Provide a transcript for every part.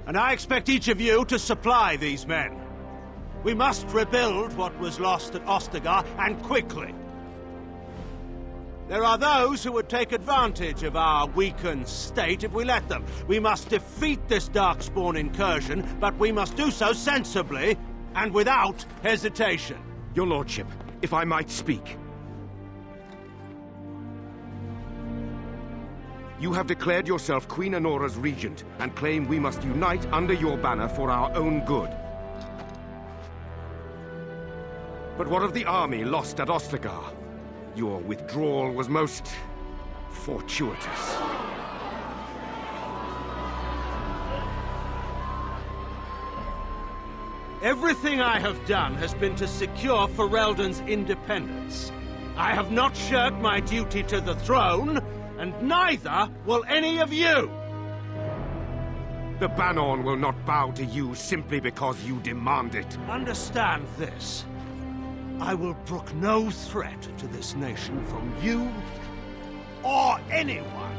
And I expect each of you to supply these men. We must rebuild what was lost at Ostagar, and quickly. There are those who would take advantage of our weakened state if we let them. We must defeat this Darkspawn incursion, but we must do so sensibly and without hesitation. Your Lordship, if I might speak. You have declared yourself Queen Anora's regent, and claim we must unite under your banner for our own good. But what of the army lost at Ostagar? Your withdrawal was most fortuitous. Everything I have done has been to secure Ferelden's independence. I have not shirked my duty to the throne, and neither will any of you! The Banorn will not bow to you simply because you demand it. Understand this. I will brook no threat to this nation from you or anyone.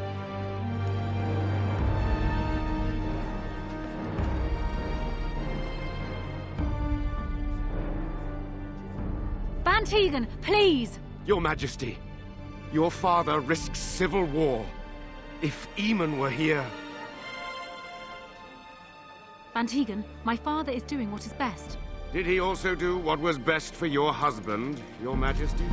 Bantegan, please! Your Majesty, your father risks civil war. If Eamon were here... Bantegan, my father is doing what is best. Did he also do what was best for your husband, Your Majesty?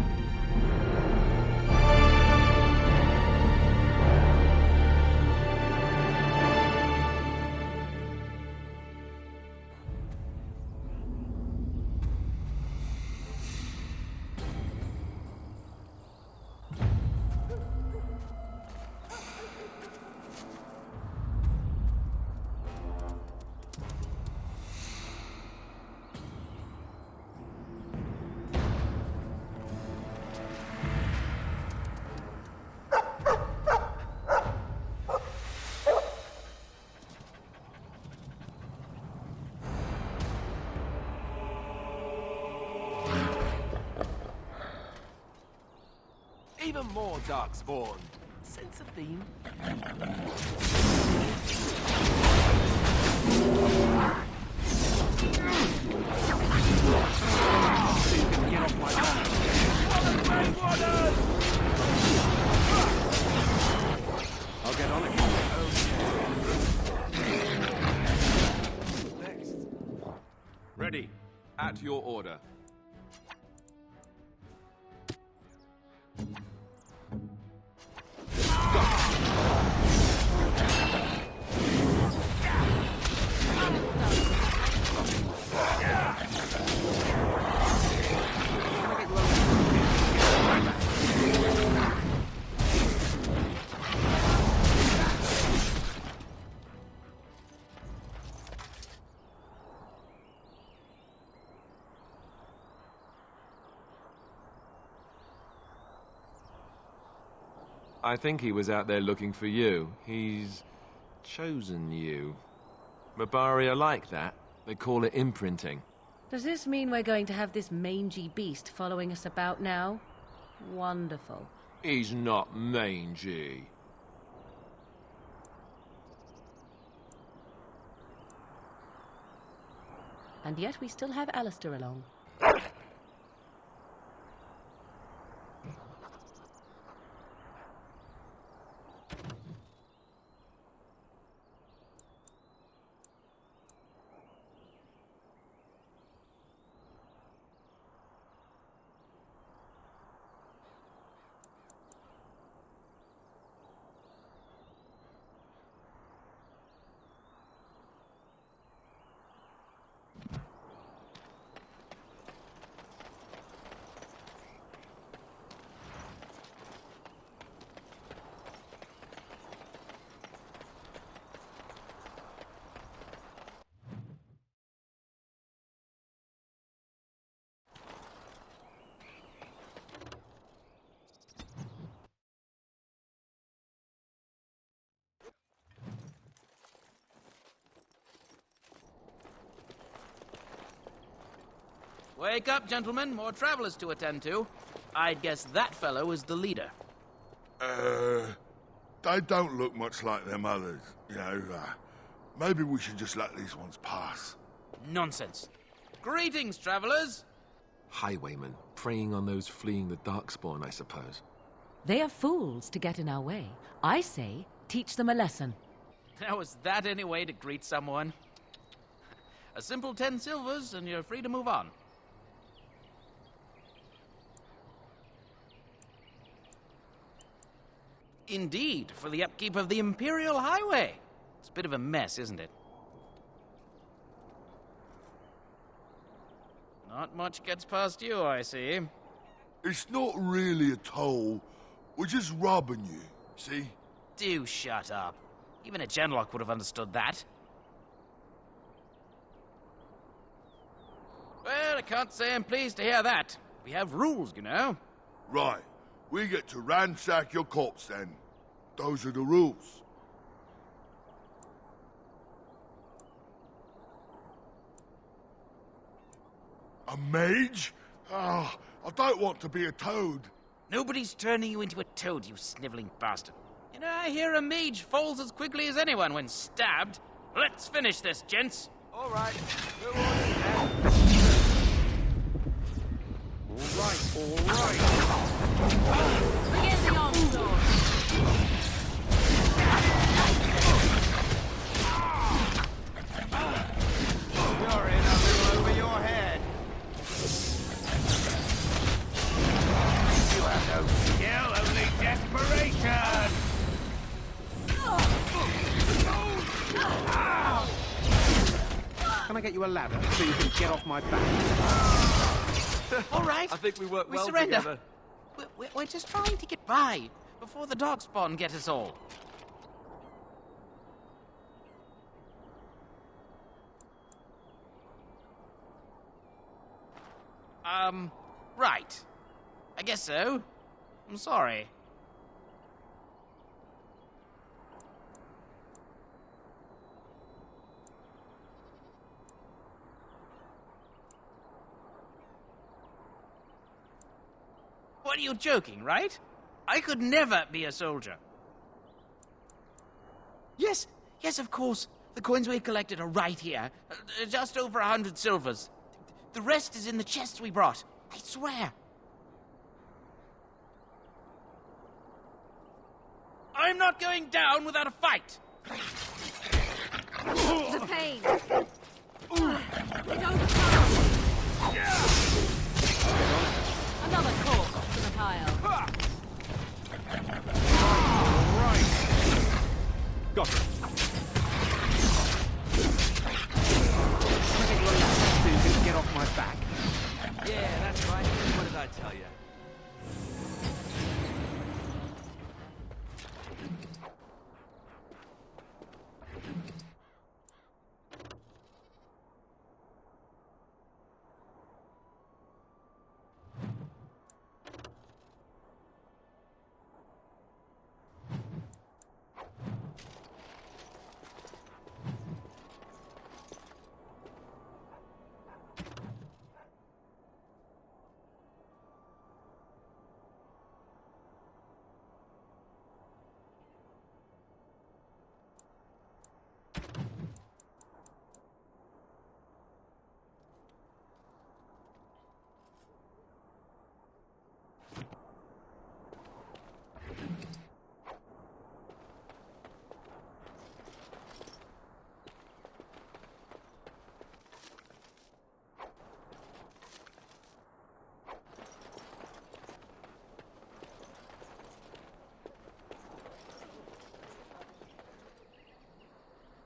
Even more Darkspawn. Sense a theme? Get off my back. I'll get on it. Okay. Next. Ready. At your order. I think he was out there looking for you. He's chosen you. Mabari are like that. They call it imprinting. Does this mean we're going to have this mangy beast following us about now? Wonderful. He's not mangy. And yet we still have Alistair along. Wake up, gentlemen. More travelers to attend to. I'd guess that fellow is the leader. They don't look much like them others, you know. Maybe we should just let these ones pass. Nonsense. Greetings, travelers. Highwaymen, preying on those fleeing the Darkspawn, I suppose. They are fools to get in our way. I say, teach them a lesson. Now, is that any way to greet someone? A simple 10 silvers, and you're free to move on. Indeed, for the upkeep of the Imperial Highway. It's a bit of a mess, isn't it? Not much gets past you, I see. It's not really a toll. We're just robbing you, see? Do shut up. Even a genlock would have understood that. Well, I can't say I'm pleased to hear that. We have rules, you know. Right. We get to ransack your corpse then. Those are the rules. A mage? Ah, I don't want to be a toad. Nobody's turning you into a toad, you sniveling bastard. You know, I hear a mage falls as quickly as anyone when stabbed. Let's finish this, gents. All right. We're on then. All right. Begin the onslaught! You're in a little over your head. You have no skill, only desperation. Can I get you a ladder so you can get off my back? All right. I think we work well surrender. together. We're just trying to get by before the Darkspawn get us all. Right. I guess so. I'm sorry. What, are you joking, right? I could never be a soldier. Yes, of course. The coins we collected are right here. Just over 100 silvers. The rest is in the chests we brought. I swear. I'm not going down without a fight. The pain! It overcomes! Another corpse to the pile. Got it. Can I get you a ladder so you can get off my back? Yeah, that's right. What did I tell you?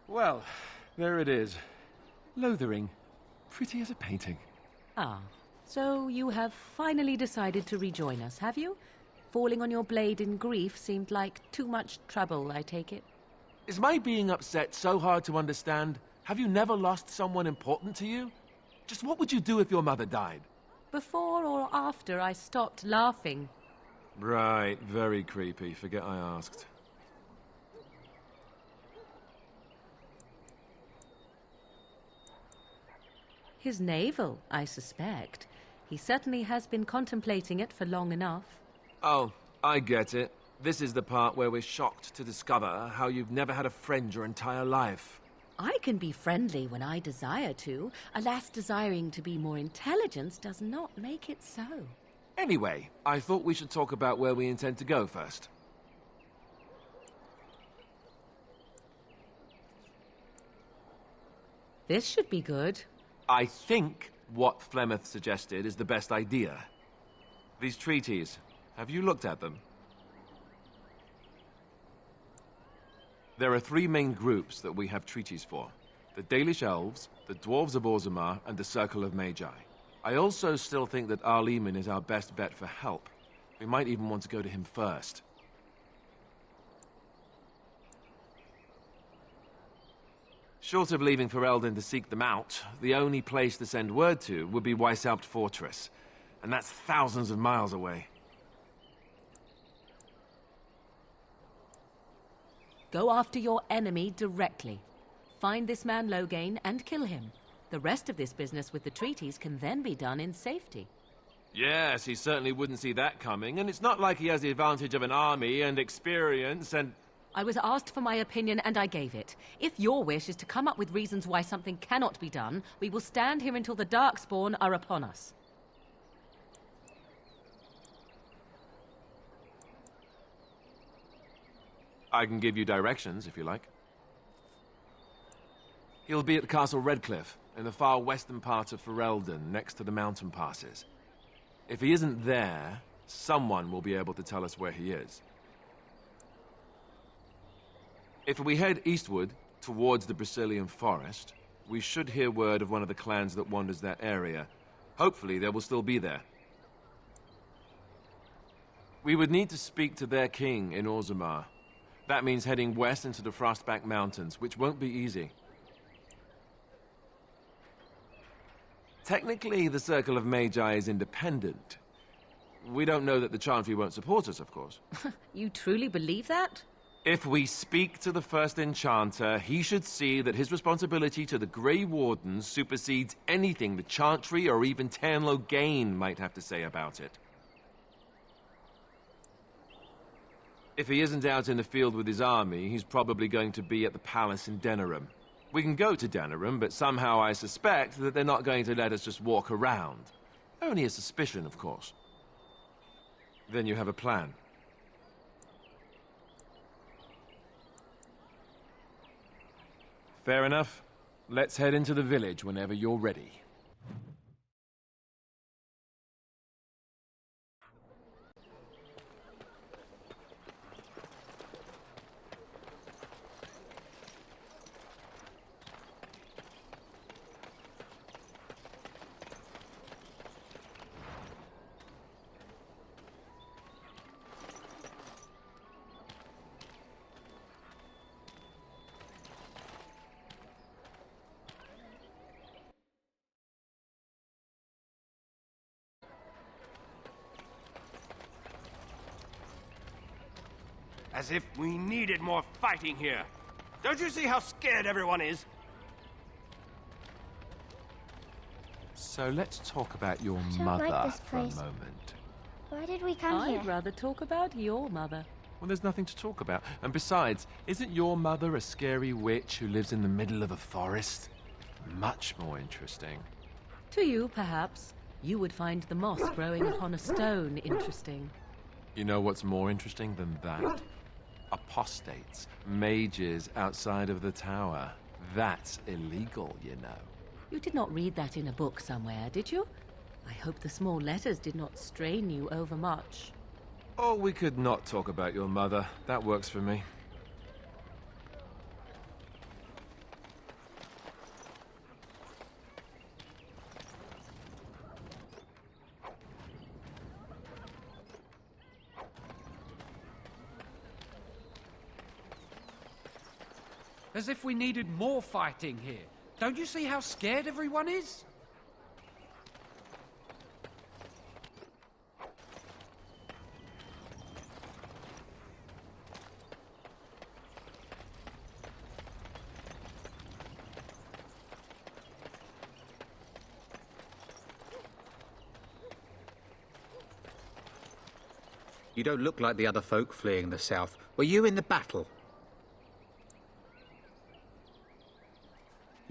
Well, there it is. Lothering. Pretty as a painting. Ah, so you have finally decided to rejoin us, have you? Falling on your blade in grief seemed like too much trouble, I take it. Is my being upset so hard to understand? Have you never lost someone important to you? Just what would you do if your mother died? Before or after I stopped laughing. Right, very creepy. Forget I asked. His navel, I suspect. He certainly has been contemplating it for long enough. Oh, I get it. This is the part where we're shocked to discover how you've never had a friend your entire life. I can be friendly when I desire to. Alas, desiring to be more intelligent does not make it so. Anyway, I thought we should talk about where we intend to go first. This should be good. I think what Flemeth suggested is the best idea. These treaties, have you looked at them? There are three main groups that we have treaties for. The Dalish Elves, the Dwarves of Orzammar, and the Circle of Magi. I also still think that Arl Eamon is our best bet for help. We might even want to go to him first. Short of leaving Ferelden to seek them out, the only place to send word to would be Weishaupt Fortress. And that's thousands of miles away. Go after your enemy directly. Find this man Loghain and kill him. The rest of this business with the treaties can then be done in safety. Yes, he certainly wouldn't see that coming, and it's not like he has the advantage of an army and experience and... I was asked for my opinion and I gave it. If your wish is to come up with reasons why something cannot be done, we will stand here until the Darkspawn are upon us. I can give you directions, if you like. He'll be at Castle Redcliffe, in the far western part of Ferelden, next to the mountain passes. If he isn't there, someone will be able to tell us where he is. If we head eastward, towards the Brisilian Forest, we should hear word of one of the clans that wanders that area. Hopefully, they will still be there. We would need to speak to their king in Orzammar. That means heading west into the Frostback Mountains, which won't be easy. Technically, the Circle of Magi is independent. We don't know that the Chantry won't support us, of course. You truly believe that? If we speak to the first Enchanter, he should see that his responsibility to the Grey Wardens supersedes anything the Chantry or even Tairn Loghain might have to say about it. If he isn't out in the field with his army, he's probably going to be at the palace in Denerim. We can go to Denerim, but somehow I suspect that they're not going to let us just walk around. Only a suspicion, of course. Then you have a plan. Fair enough. Let's head into the village whenever you're ready. As if we needed more fighting here. Don't you see how scared everyone is? So let's talk about your I don't mother like this for a place. moment. Why did we come here? I'd rather talk about your mother. Well, there's nothing to talk about. And besides, isn't your mother a scary witch who lives in the middle of a forest? Much more interesting. To you, perhaps. You would find the moss growing upon a stone interesting. You know what's more interesting than that? Apostates, mages outside of the tower. That's illegal, you know. You did not read that in a book somewhere, did you? I hope the small letters did not strain you overmuch. Oh, we could not talk about your mother. That works for me. As if we needed more fighting here. Don't you see how scared everyone is? You don't look like the other folk fleeing the south. Were you in the battle?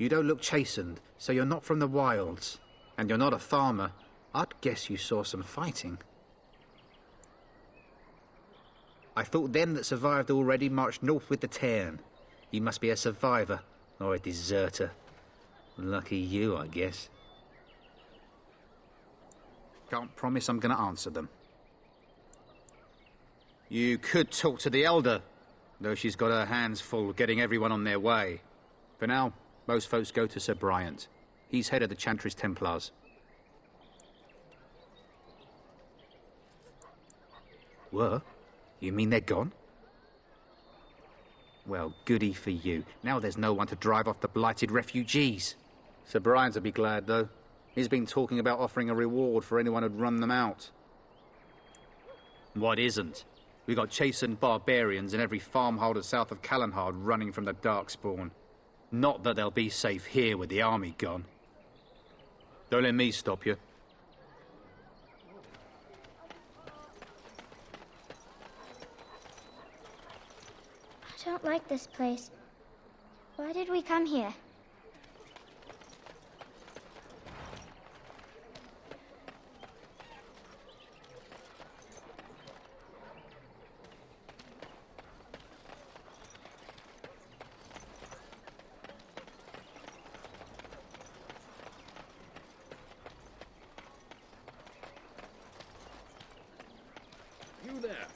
You don't look chastened, so you're not from the wilds. And you're not a farmer. I'd guess you saw some fighting. I thought them that survived already marched north with the Tairn. You must be a survivor, or a deserter. Lucky you, I guess. Can't promise I'm going to answer them. You could talk to the Elder, though she's got her hands full getting everyone on their way. For now, most folks go to Sir Bryant. He's head of the Chantry's Templars. What? You mean they're gone? Well, goody for you. Now there's no one to drive off the blighted refugees. Sir Bryant'll be glad, though. He's been talking about offering a reward for anyone who'd run them out. What isn't? We got chastened barbarians in every farmholder south of Callanhard running from the Darkspawn. Not that they'll be safe here with the army gone. Don't let me stop you. I don't like this place. Why did we come here? You there.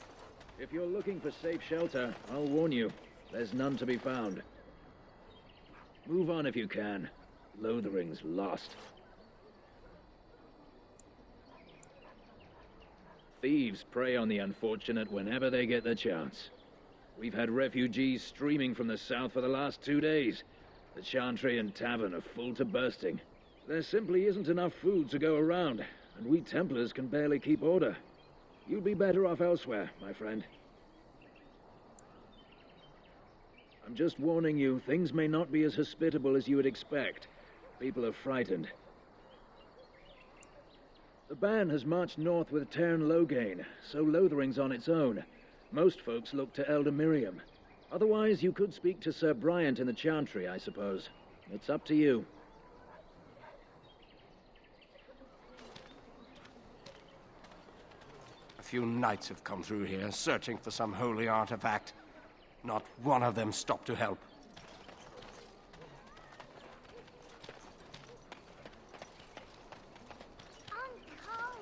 If you're looking for safe shelter, I'll warn you. There's none to be found. Move on if you can. Lothering's lost. Thieves prey on the unfortunate whenever they get the chance. We've had refugees streaming from the south for the last 2 days. The Chantry and Tavern are full to bursting. There simply isn't enough food to go around, and we Templars can barely keep order. You'd be better off elsewhere, my friend. I'm just warning you, things may not be as hospitable as you would expect. People are frightened. The band has marched north with Tairn Loghain, so Lothering's on its own. Most folks look to Elder Miriam. Otherwise, you could speak to Sir Bryant in the Chantry, I suppose. It's up to you. A few knights have come through here, searching for some holy artifact. Not one of them stopped to help.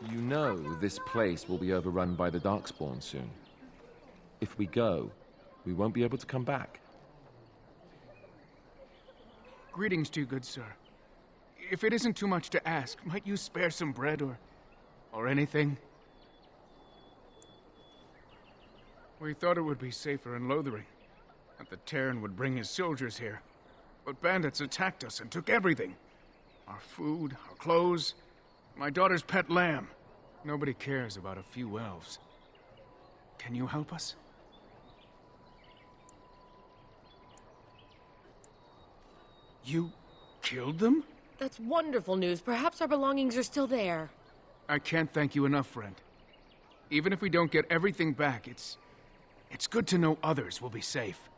You know this place will be overrun by the Darkspawn soon. If we go, we won't be able to come back. Greetings to you, good sir. If it isn't too much to ask, might you spare some bread or anything? We thought it would be safer in Lothering, that the Tairn would bring his soldiers here. But bandits attacked us and took everything. Our food, our clothes, my daughter's pet lamb. Nobody cares about a few elves. Can you help us? You killed them? That's wonderful news. Perhaps our belongings are still there. I can't thank you enough, friend. Even if we don't get everything back, it's good to know others will be safe.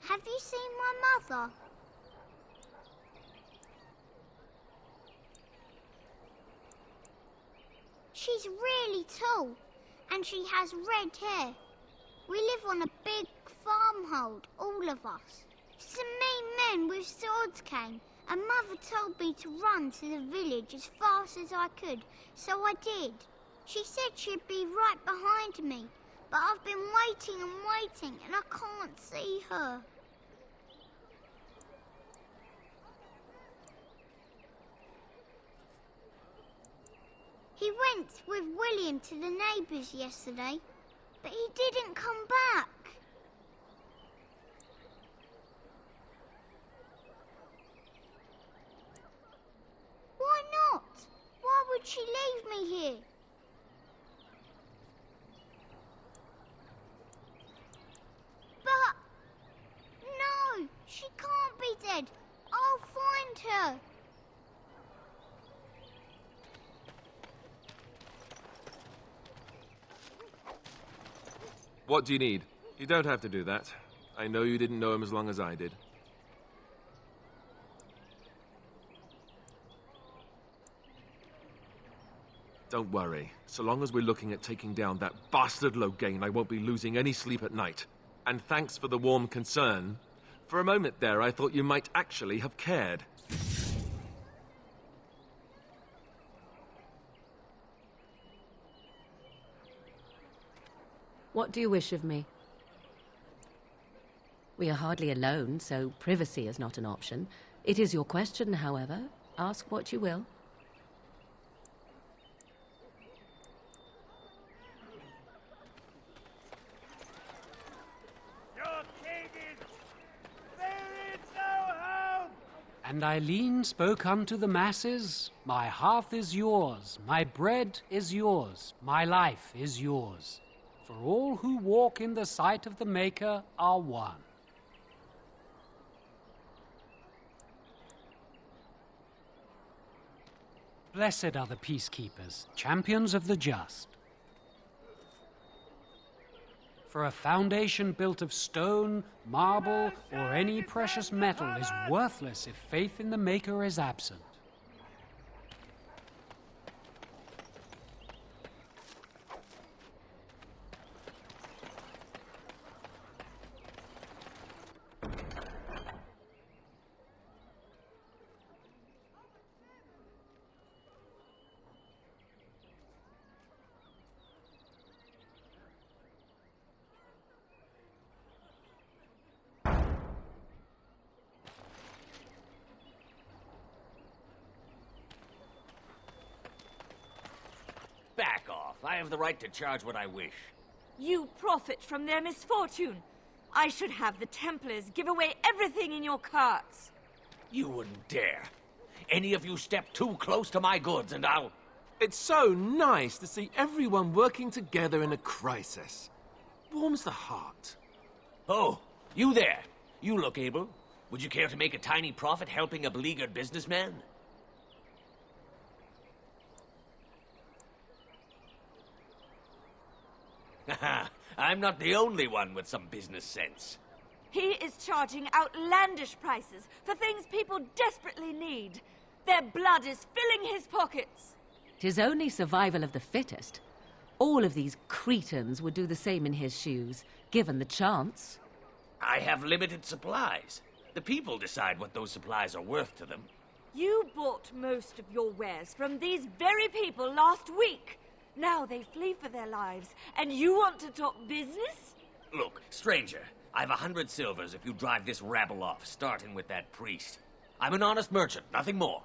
Have you seen my mother? She's really tall, and she has red hair. We live on a big farmhold, all of us. Some mean men with swords came, and Mother told me to run to the village as fast as I could, so I did. She said she'd be right behind me, but I've been waiting and waiting, and I can't see her. He went with William to the neighbours yesterday, but he didn't come back. Why not? Why would she leave me here? But... no, she can't be dead. I'll find her. What do you need? You don't have to do that. I know you didn't know him as long as I did. Don't worry. So long as we're looking at taking down that bastard Loghain, I won't be losing any sleep at night. And thanks for the warm concern. For a moment there, I thought you might actually have cared. What do you wish of me? We are hardly alone, so privacy is not an option. It is your question, however. Ask what you will. And Eileen spoke unto the masses, My hearth is yours, my bread is yours, my life is yours. For all who walk in the sight of the Maker are one. Blessed are the peacekeepers, champions of the just. For a foundation built of stone, marble, or any precious metal is worthless if faith in the Maker is absent. Back off. I have the right to charge what I wish. You profit from their misfortune. I should have the Templars give away everything in your carts. You wouldn't dare. Any of you step too close to my goods and I'll... It's so nice to see everyone working together in a crisis. Warms the heart. Oh, you there. You look able. Would you care to make a tiny profit helping a beleaguered businessman? I'm not the only one with some business sense. He is charging outlandish prices for things people desperately need. Their blood is filling his pockets. 'Tis only survival of the fittest. All of these cretins would do the same in his shoes, given the chance. I have limited supplies. The people decide what those supplies are worth to them. You bought most of your wares from these very people last week. Now they flee for their lives, and you want to talk business? Look, stranger, I've 100 silvers if you drive this rabble off, starting with that priest. I'm an honest merchant, nothing more.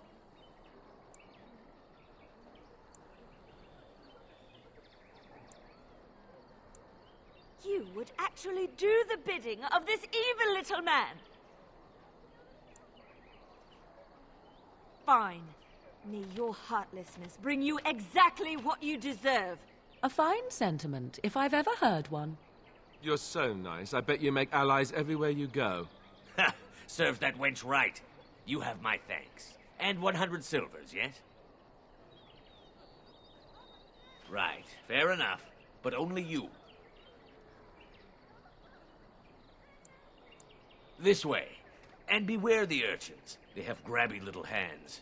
You would actually do the bidding of this evil little man. Fine. May your heartlessness bring you exactly what you deserve. A fine sentiment, if I've ever heard one. You're so nice. I bet you make allies everywhere you go. Ha! Serves that wench right. You have my thanks. And 100 silvers, yes? Right. Fair enough. But only you. This way. And beware the urchins. They have grabby little hands.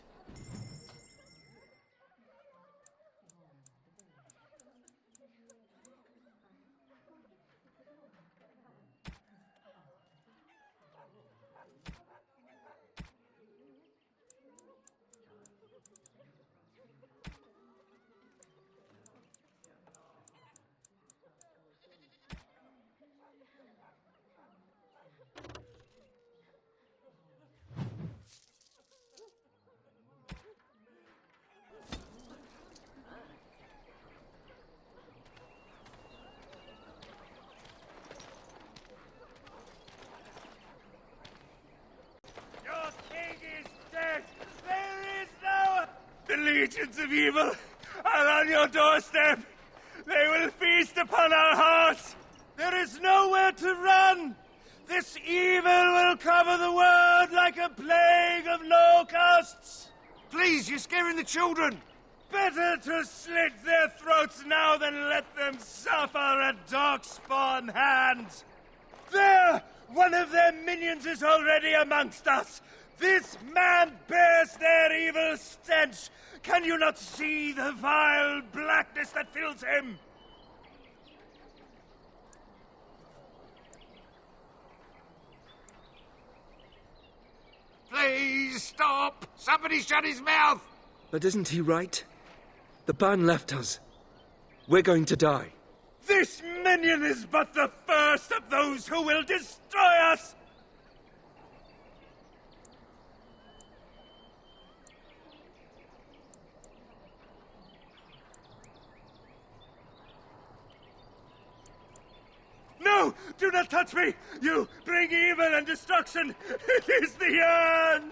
The legions of evil are on your doorstep. They will feast upon our hearts. There is nowhere to run. This evil will cover the world like a plague of locusts. Please, you're scaring the children. Better to slit their throats now than let them suffer at Darkspawn hands. There! One of their minions is already amongst us! This man bears their evil stench! Can you not see the vile blackness that fills him? Please stop! Somebody shut his mouth! But isn't he right? The ban left us. We're going to die. This minion is but the first of those who will destroy us! No! Do not touch me! You bring evil and destruction! It is the end!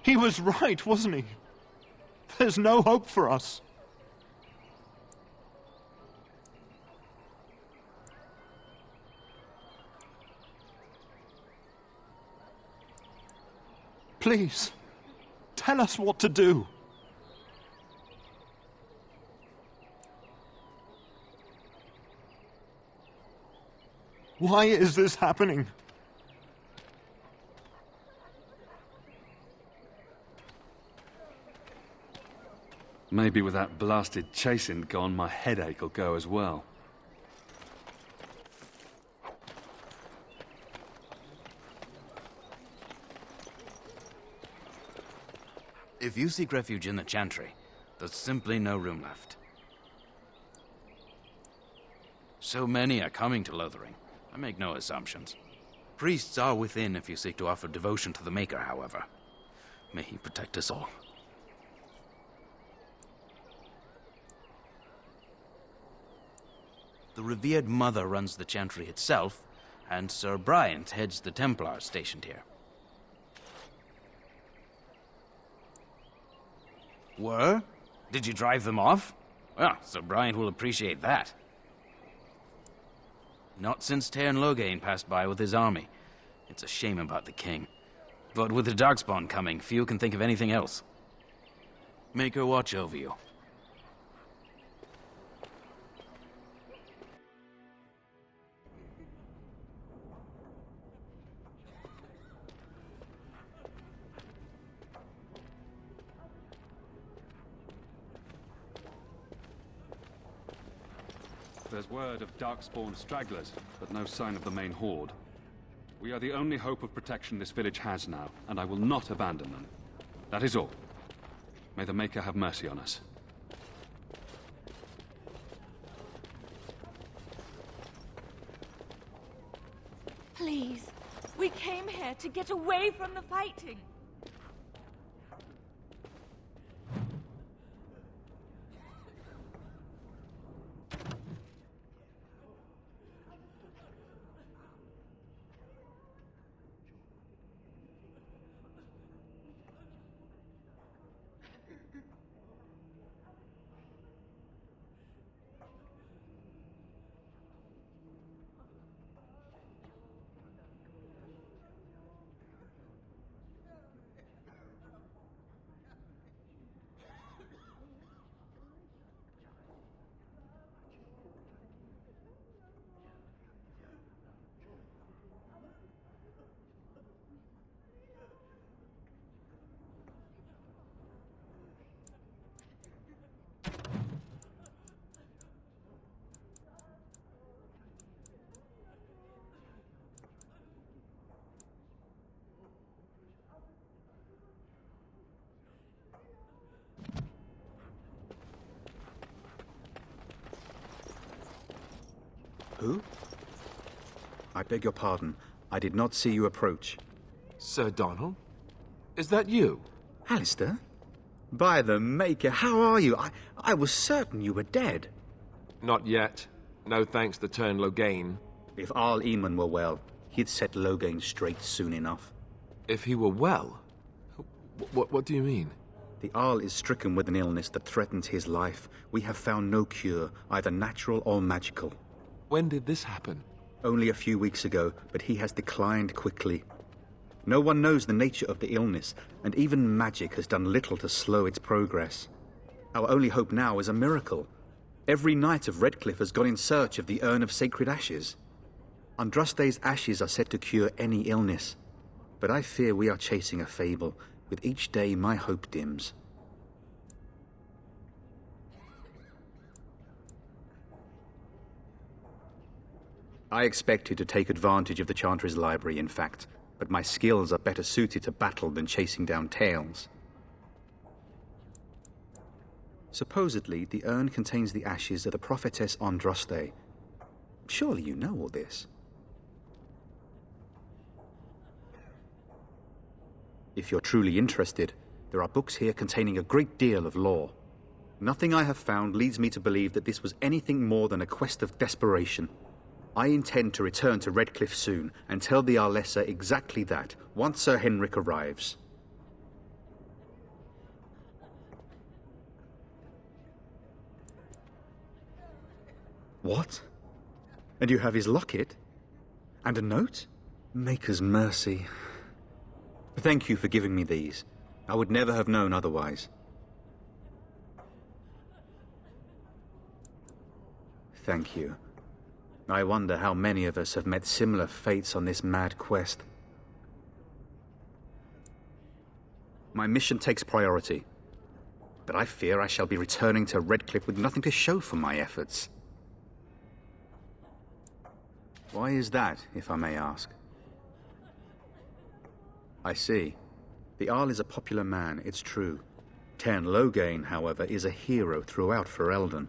He was right, wasn't he? There's no hope for us. Please, tell us what to do. Why is this happening? Maybe with that blasted chasing gone, my headache will go as well. If you seek refuge in the Chantry, there's simply no room left. So many are coming to Lothering. I make no assumptions. Priests are within if you seek to offer devotion to the Maker, however. May he protect us all. The revered Mother runs the Chantry itself, and Sir Bryant heads the Templars stationed here. Were? Did you drive them off? Well, Sir Bryant will appreciate that. Not since Tairn Loghain passed by with his army. It's a shame about the king. But with the Darkspawn coming, few can think of anything else. Make her watch over you. There's word of Darkspawn stragglers, but no sign of the main horde. We are the only hope of protection this village has now, and I will not abandon them. That is all. May the Maker have mercy on us. Please, we came here to get away from the fighting. Who? I beg your pardon. I did not see you approach. Sir Donald? Is that you? Alistair? By the Maker, how are you? I was certain you were dead. Not yet. No thanks to Tairn Loghain. If Arl Eamon were well, he'd set Loghain straight soon enough. If he were well? What do you mean? The Arl is stricken with an illness that threatens his life. We have found no cure, either natural or magical. When did this happen? Only a few weeks ago, but he has declined quickly. No one knows the nature of the illness, and even magic has done little to slow its progress. Our only hope now is a miracle. Every knight of Redcliffe has gone in search of the Urn of Sacred Ashes. Andraste's ashes are said to cure any illness, but I fear we are chasing a fable. With each day, my hope dims. I expected to take advantage of the Chantry's library, in fact, but my skills are better suited to battle than chasing down tales. Supposedly, the urn contains the ashes of the prophetess Andraste. Surely you know all this. If you're truly interested, there are books here containing a great deal of lore. Nothing I have found leads me to believe that this was anything more than a quest of desperation. I intend to return to Redcliffe soon and tell the Arlessa exactly that, once Sir Henrik arrives. What? And you have his locket? And a note? Maker's mercy. Thank you for giving me these. I would never have known otherwise. Thank you. I wonder how many of us have met similar fates on this mad quest. My mission takes priority, but I fear I shall be returning to Redcliffe with nothing to show for my efforts. Why is that, if I may ask? I see. The Arl is a popular man, it's true. Tairn Loghain, however, is a hero throughout Ferelden.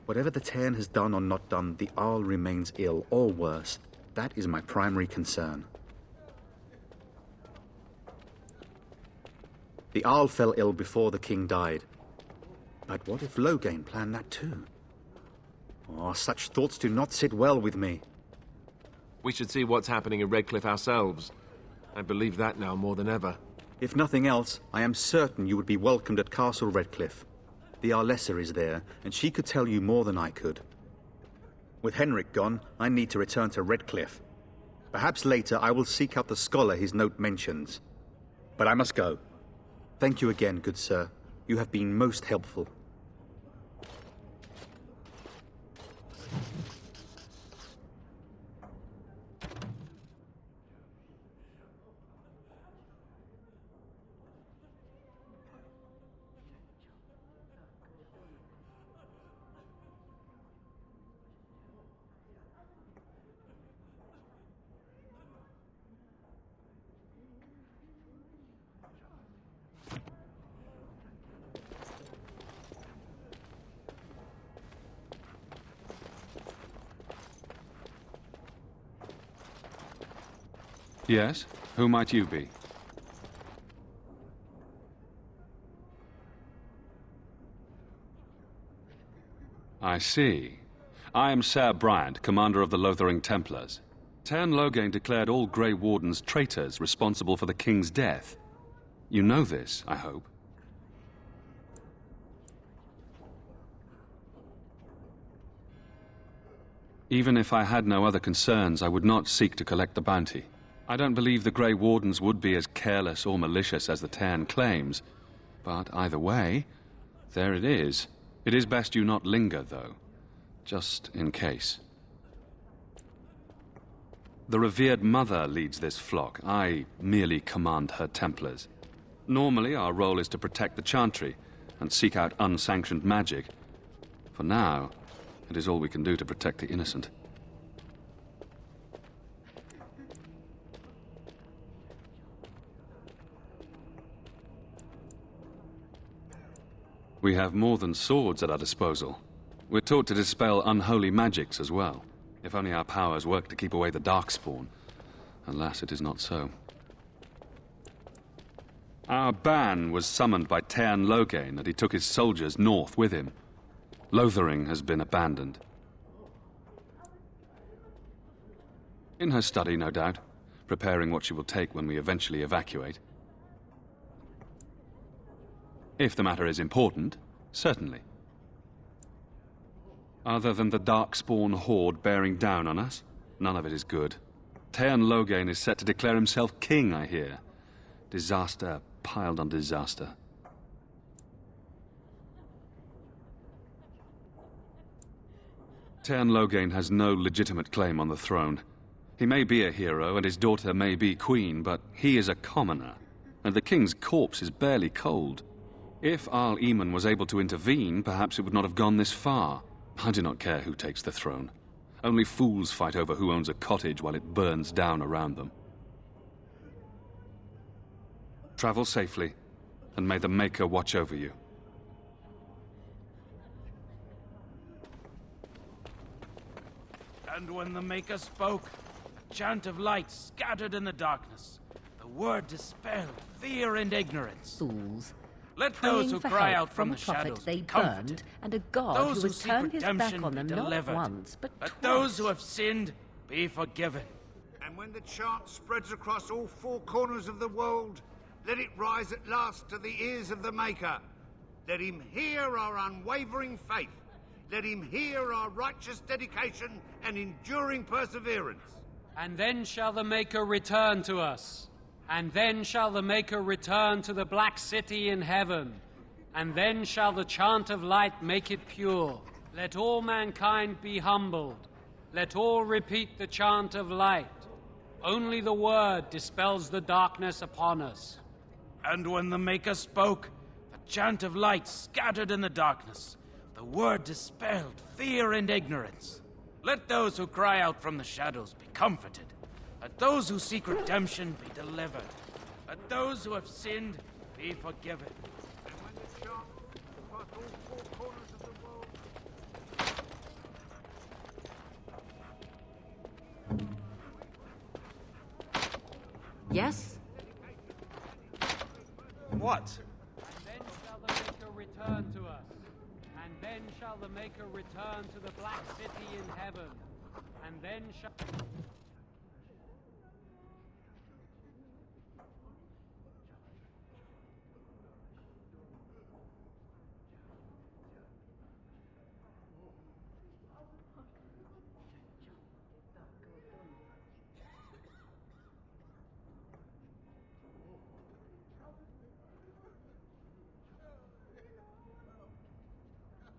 Whatever the Tairn has done or not done, the Arl remains ill, or worse. That is my primary concern. The Arl fell ill before the king died. But what if Loghain planned that too? Oh, such thoughts do not sit well with me. We should see what's happening in Redcliffe ourselves. I believe that now more than ever. If nothing else, I am certain you would be welcomed at Castle Redcliffe. The Arlessa is there, and she could tell you more than I could. With Henrik gone, I need to return to Redcliffe. Perhaps later I will seek out the scholar his note mentions. But I must go. Thank you again, good sir. You have been most helpful. Yes? Who might you be? I see. I am Ser Bryant, commander of the Lothering Templars. Tairn Loghain declared all Grey Wardens traitors responsible for the king's death. You know this, I hope. Even if I had no other concerns, I would not seek to collect the bounty. I don't believe the Grey Wardens would be as careless or malicious as the Tairn claims. But either way, there it is. It is best you not linger, though. Just in case. The revered mother leads this flock. I merely command her Templars. Normally, our role is to protect the Chantry and seek out unsanctioned magic. For now, it is all we can do to protect the innocent. We have more than swords at our disposal. We're taught to dispel unholy magics as well. If only our powers work to keep away the Darkspawn. Alas, it is not so. Our ban was summoned by Tairn Loghain, and he took his soldiers north with him. Lothering has been abandoned. In her study, no doubt, preparing what she will take when we eventually evacuate. If the matter is important, certainly. Other than the Darkspawn horde bearing down on us, none of it is good. Tairn Loghain is set to declare himself king, I hear. Disaster piled on disaster. Teyrn Loghain has no legitimate claim on the throne. He may be a hero, and his daughter may be queen, but he is a commoner, and the king's corpse is barely cold. If Arl Eamon was able to intervene, perhaps it would not have gone this far. I do not care who takes the throne. Only fools fight over who owns a cottage while it burns down around them. Travel safely, and may the Maker watch over you. And when the Maker spoke, a chant of light scattered in the darkness. The word dispelled fear and ignorance. Fools. Let Praying those who for cry help out from the a prophet shadows they be comforted. burned, and a god Those who who has seek turned his back redemption on be them not delivered. once, but Let twice. those who have sinned be forgiven. And when the chant spreads across all four corners of the world, let it rise at last to the ears of the Maker. Let him hear our unwavering faith. Let him hear our righteous dedication and enduring perseverance. And then shall the Maker return to us. And then shall the Maker return to the Black City in heaven. And then shall the chant of light make it pure. Let all mankind be humbled. Let all repeat the chant of light. Only the word dispels the darkness upon us. And when the Maker spoke, a chant of light scattered in the darkness. The word dispelled fear and ignorance. Let those who cry out from the shadows be comforted. Let those who seek redemption be delivered. Let those who have sinned be forgiven. And when the chant across all four corners of the world... Yes? What? And then shall the Maker return to us. And then shall the Maker return to the Black City in heaven. And then shall...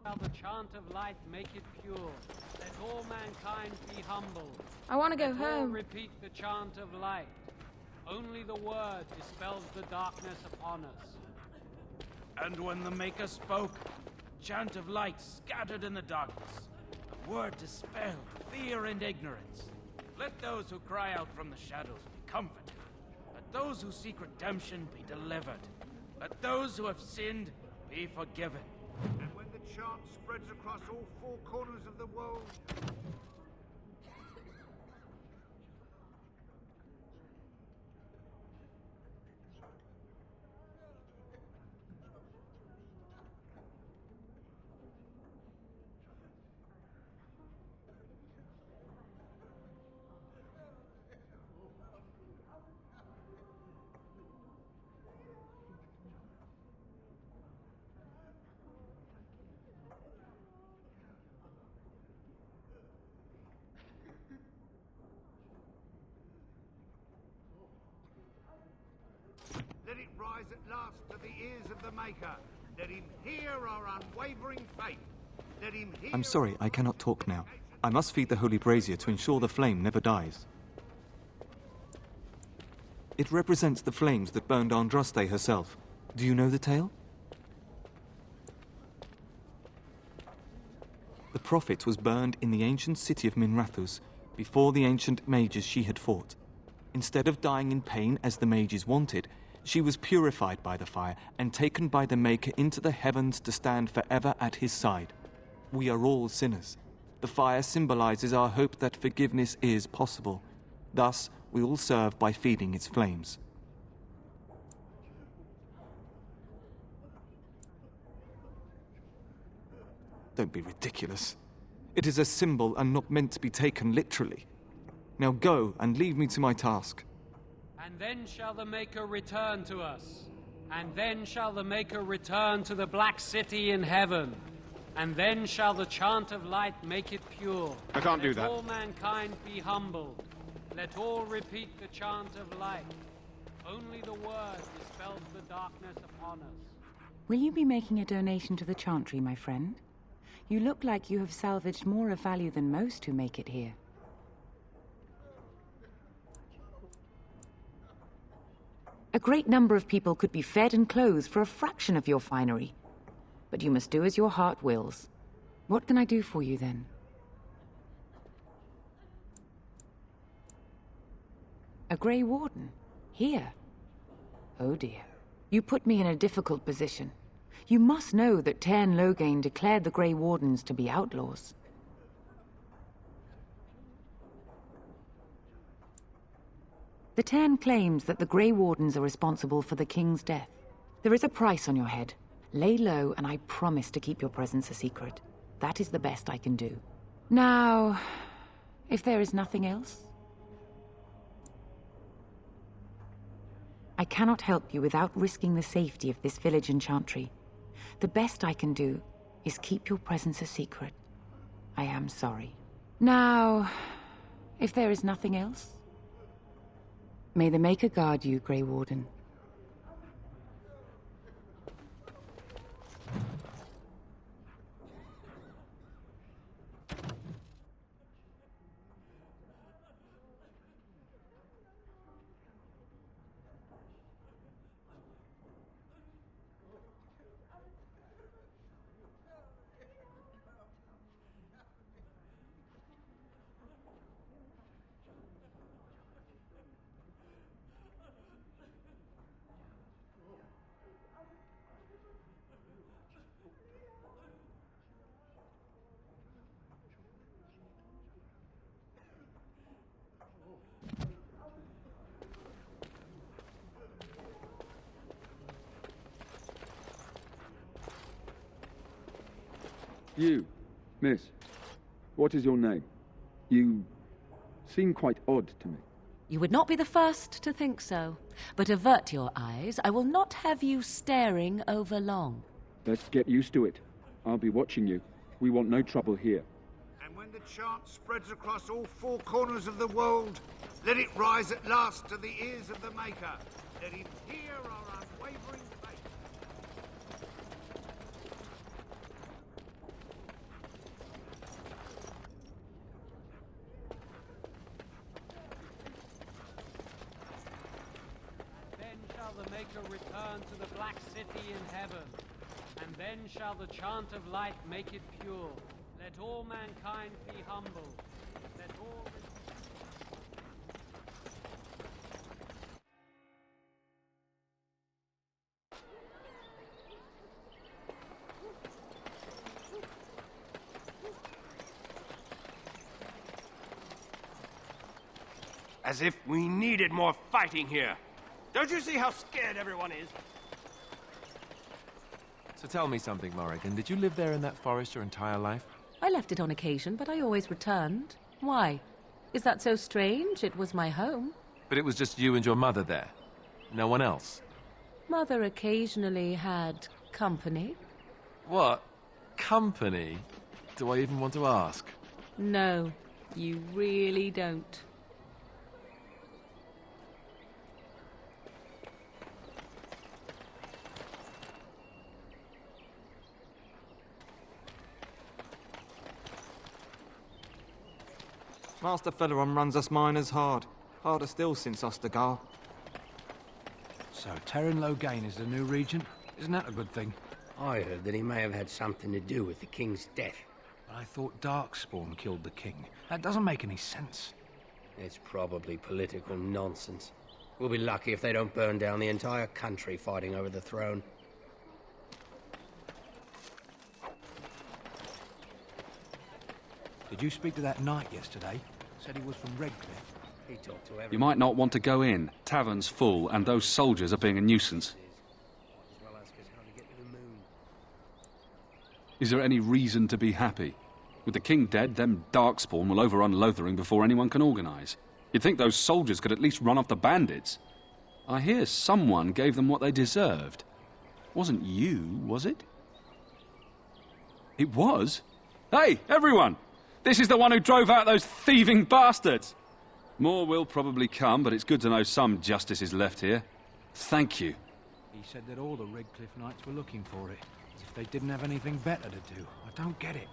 Shall the chant of light make it pure? Let all mankind be humbled. I want to go Let all home. repeat the chant of light. Only the word dispels the darkness upon us. And when the Maker spoke, a chant of light scattered in the darkness. The word dispelled fear and ignorance. Let those who cry out from the shadows be comforted. Let those who seek redemption be delivered. Let those who have sinned be forgiven. And when the chant spreads across all four corners of the world... Let it rise at last to the ears of the Maker. Let him hear our unwavering faith. Let him hear... I'm sorry, I cannot talk now. I must feed the holy brazier to ensure the flame never dies. It represents the flames that burned Andraste herself. Do you know the tale? The prophet was burned in the ancient city of Minrathous before the ancient mages she had fought. Instead of dying in pain as the mages wanted, she was purified by the fire and taken by the Maker into the heavens to stand forever at his side. We are all sinners. The fire symbolizes our hope that forgiveness is possible. Thus, we all serve by feeding its flames. Don't be ridiculous. It is a symbol and not meant to be taken literally. Now go and leave me to my task. And then shall the Maker return to us. And then shall the Maker return to the Black City in heaven. And then shall the chant of light make it pure. I can't do that. Let all mankind be humbled. Let all repeat the chant of light. Only the word dispels the darkness upon us. Will you be making a donation to the chantry, my friend? You look like you have salvaged more of value than most who make it here. A great number of people could be fed and clothed for a fraction of your finery. But you must do as your heart wills. What can I do for you, then? A Grey Warden? Here? Oh dear. You put me in a difficult position. You must know that Tairn Loghain declared the Grey Wardens to be outlaws. The Tairn claims that the Grey Wardens are responsible for the King's death. There is a price on your head. Lay low, and I promise to keep your presence a secret. That is the best I can do. Now, if there is nothing else, I cannot help you without risking the safety of this village and chantry. The best I can do is keep your presence a secret. I am sorry. Now, if there is nothing else, may the Maker guard you, Grey Warden. You, miss, what is your name? You seem quite odd to me. You would not be the first to think so. But avert your eyes. I will not have you staring over long. Let's get used to it. I'll be watching you. We want no trouble here. And when the chant spreads across all four corners of the world, let it rise at last to the ears of the Maker. Let him hear our unwavering faith. Then shall the Maker return to the Black City in heaven, and then shall the chant of light make it pure. Let all mankind be humble. Let all... As if we needed more fighting here. Don't you see how scared everyone is? So tell me something, Morrigan. Did you live there in that forest your entire life? I left it on occasion, but I always returned. Why? Is that so strange? It was my home. But it was just you and your mother there? No one else? Mother occasionally had company. What? Company? Do I even want to ask? No, you really don't. Master Feleron runs us miners hard. Harder still since Ostergar. So, Tairn Loghain is the new regent? Isn't that a good thing? I heard that he may have had something to do with the king's death. But I thought Darkspawn killed the king. That doesn't make any sense. It's probably political nonsense. We'll be lucky if they don't burn down the entire country fighting over the throne. Did you speak to that knight yesterday? Said he was from Redcliffe. He talked to everyone. You might not want to go in. Tavern's full, and those soldiers are being a nuisance. As well ask us how to get to the moon. Is there any reason to be happy? With the king dead, them Darkspawn will overrun Lothering before anyone can organise. You'd think those soldiers could at least run off the bandits. I hear someone gave them what they deserved. Wasn't you, was it? It was? Hey, everyone! This is the one who drove out those thieving bastards! More will probably come, but it's good to know some justice is left here. Thank you. He said that all the Redcliffe knights were looking for it. As if they didn't have anything better to do. I don't get it.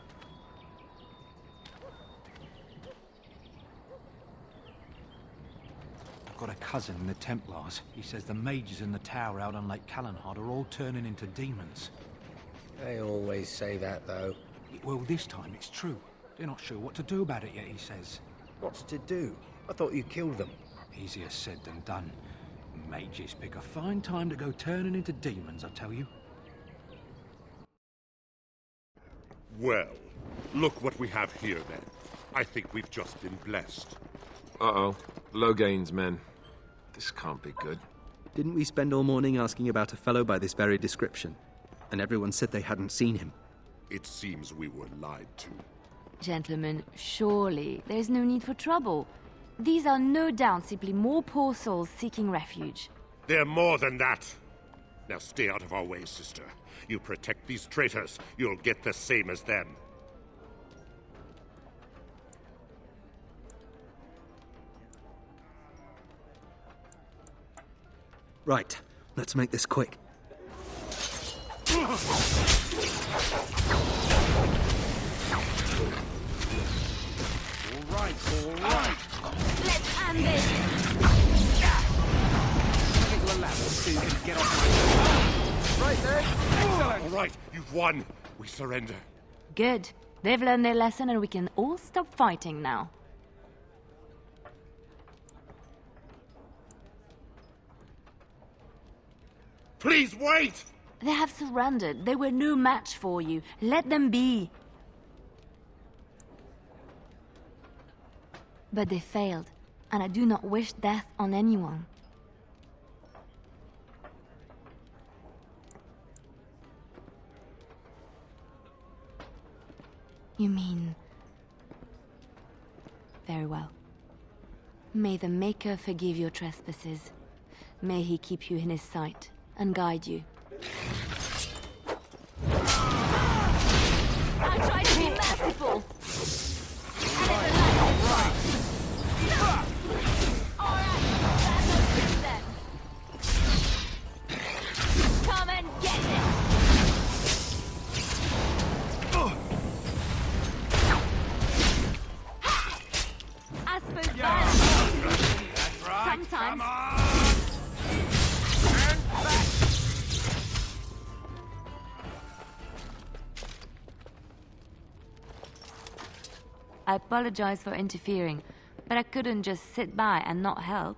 I've got a cousin in the Templars. He says the mages in the tower out on Lake Callanhard are all turning into demons. They always say that, though. Well, this time it's true. They're not sure what to do about it yet, he says. What's to do? I thought you killed them. Easier said than done. Mages pick a fine time to go turning into demons, I tell you. Well, look what we have here, then. I think we've just been blessed. Uh-oh. Loghain's men. This can't be good. Didn't we spend all morning asking about a fellow by this very description? And everyone said they hadn't seen him. It seems we were lied to. Gentlemen, surely there's no need for trouble. These are no doubt simply more poor souls seeking refuge. They're more than that. Now stay out of our way, sister. You protect these traitors, you'll get the same as them. Right, let's make this quick. All right. Let's end this! Right there. Excellent. All right, you've won. We surrender. Good. They've learned their lesson and we can all stop fighting now. Please wait! They have surrendered. They were no match for you. Let them be. But they failed, and I do not wish death on anyone. You mean... Very well. May the Maker forgive your trespasses. May he keep you in his sight and guide you. I try to be merciful. Come and get it! I suppose that's right. Sometimes. I apologize for interfering, but I couldn't just sit by and not help.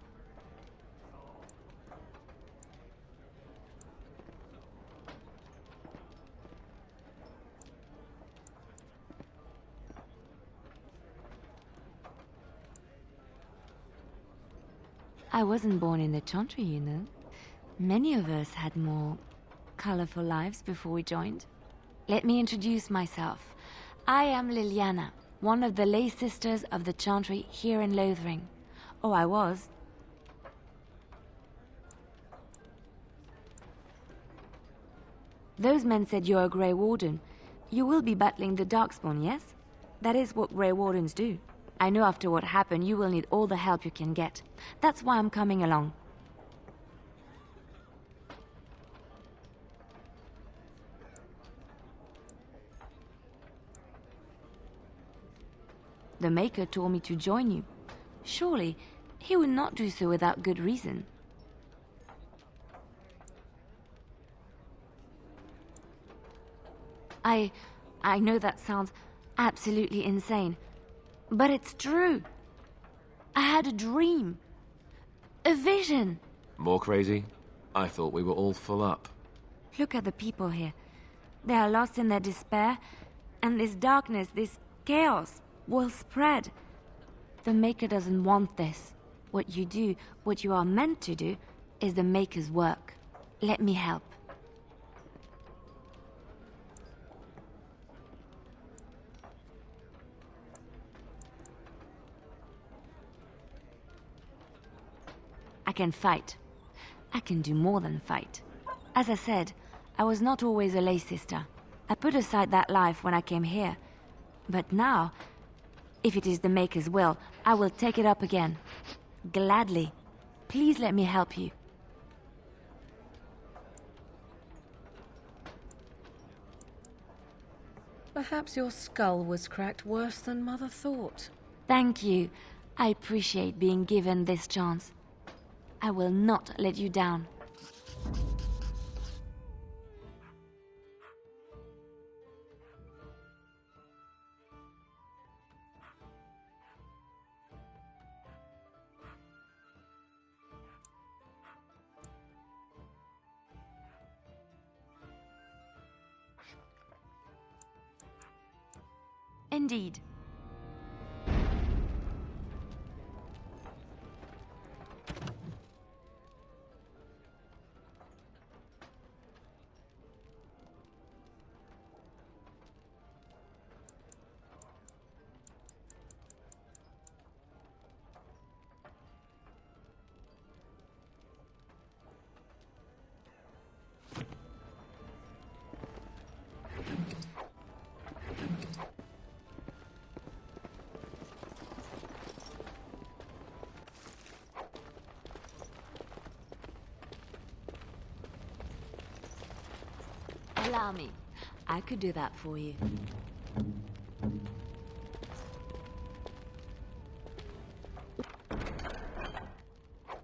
I wasn't born in the Chantry, you know. Many of us had more colorful lives before we joined. Let me introduce myself. I am Leliana, one of the lay sisters of the Chantry here in Lothering. Oh, I was. Those men said you're a Grey Warden. You will be battling the Darkspawn, yes? That is what Grey Wardens do. I know after what happened, you will need all the help you can get. That's why I'm coming along. The Maker told me to join you. Surely, he would not do so without good reason. I know that sounds absolutely insane, but it's true. I had a dream. A vision. More crazy? I thought we were all full up. Look at the people here. They are lost in their despair, and this darkness, this chaos, will spread. The Maker doesn't want this. What you do, what you are meant to do, is the Maker's work. Let me help. I can fight. I can do more than fight. As I said, I was not always a lay sister. I put aside that life when I came here. But now, if it is the Maker's will, I will take it up again. Gladly. Please let me help you. Perhaps your skull was cracked worse than Mother thought. Thank you. I appreciate being given this chance. I will not let you down. Indeed. Allow me. I could do that for you.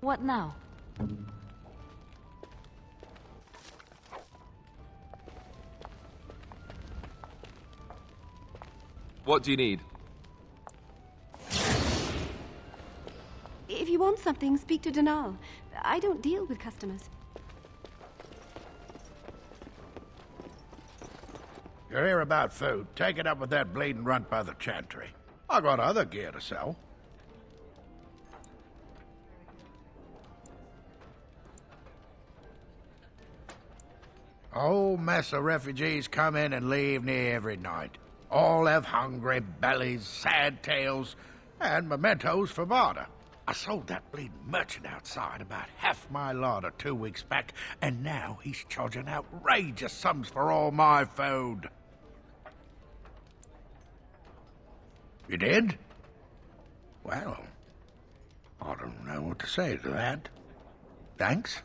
What now? What do you need? If you want something, speak to Denal. I don't deal with customers. You're here about food. Take it up with that bleeding runt by the chantry. I got other gear to sell. A whole mess of refugees come in and leave near every night. All have hungry bellies, sad tales, and mementos for barter. I sold that bleeding merchant outside about half my larder 2 weeks back, and now he's charging outrageous sums for all my food. You did? Well, I don't know what to say to that. Thanks.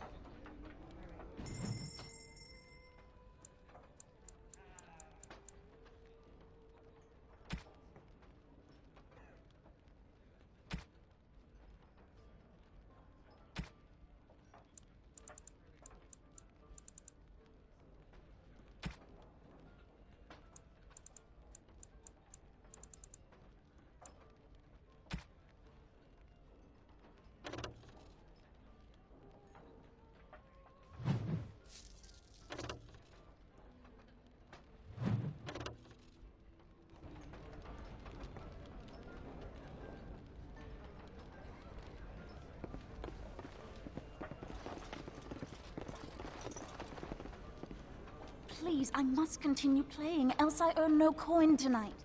Please, I must continue playing, else I earn no coin tonight.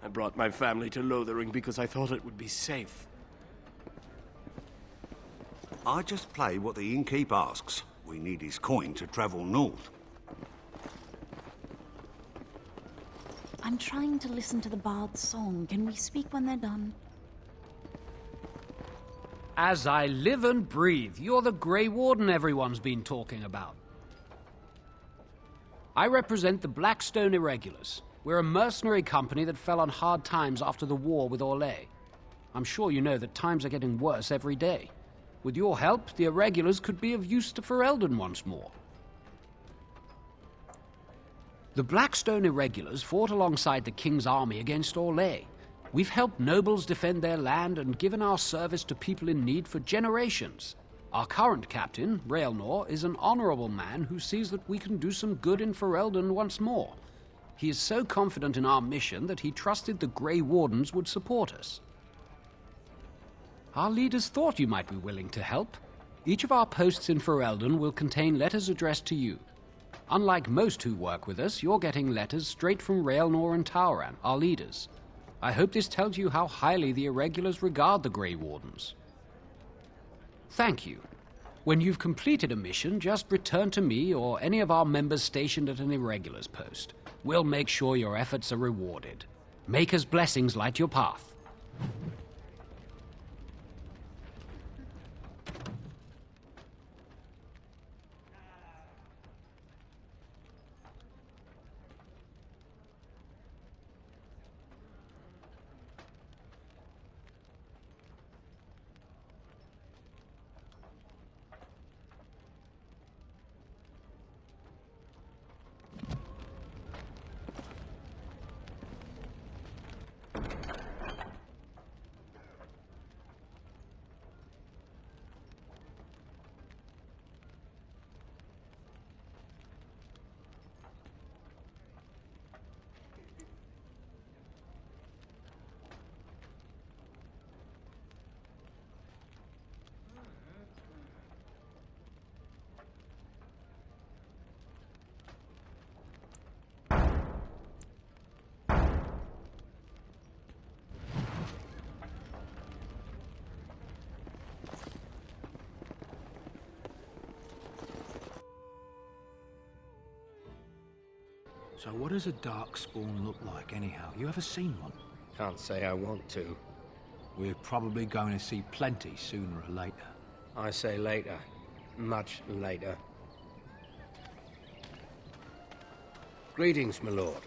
I brought my family to Lothering because I thought it would be safe. I just play what the innkeep asks. We need his coin to travel north. I'm trying to listen to the bard's song. Can we speak when they're done? As I live and breathe, you're the Grey Warden everyone's been talking about. I represent the Blackstone Irregulars. We're a mercenary company that fell on hard times after the war with Orlais. I'm sure you know that times are getting worse every day. With your help, the Irregulars could be of use to Ferelden once more. The Blackstone Irregulars fought alongside the King's army against Orlais. We've helped nobles defend their land and given our service to people in need for generations. Our current captain, Raelnor, is an honorable man who sees that we can do some good in Ferelden once more. He is so confident in our mission that he trusted the Grey Wardens would support us. Our leaders thought you might be willing to help. Each of our posts in Ferelden will contain letters addressed to you. Unlike most who work with us, you're getting letters straight from Raelnor and Tauran, our leaders. I hope this tells you how highly the Irregulars regard the Grey Wardens. Thank you. When you've completed a mission, just return to me or any of our members stationed at an Irregulars post. We'll make sure your efforts are rewarded. Maker's blessings light your path. So what does a darkspawn look like, anyhow? You ever seen one? Can't say I want to. We're probably going to see plenty sooner or later. I say later. Much later. Greetings, my lord.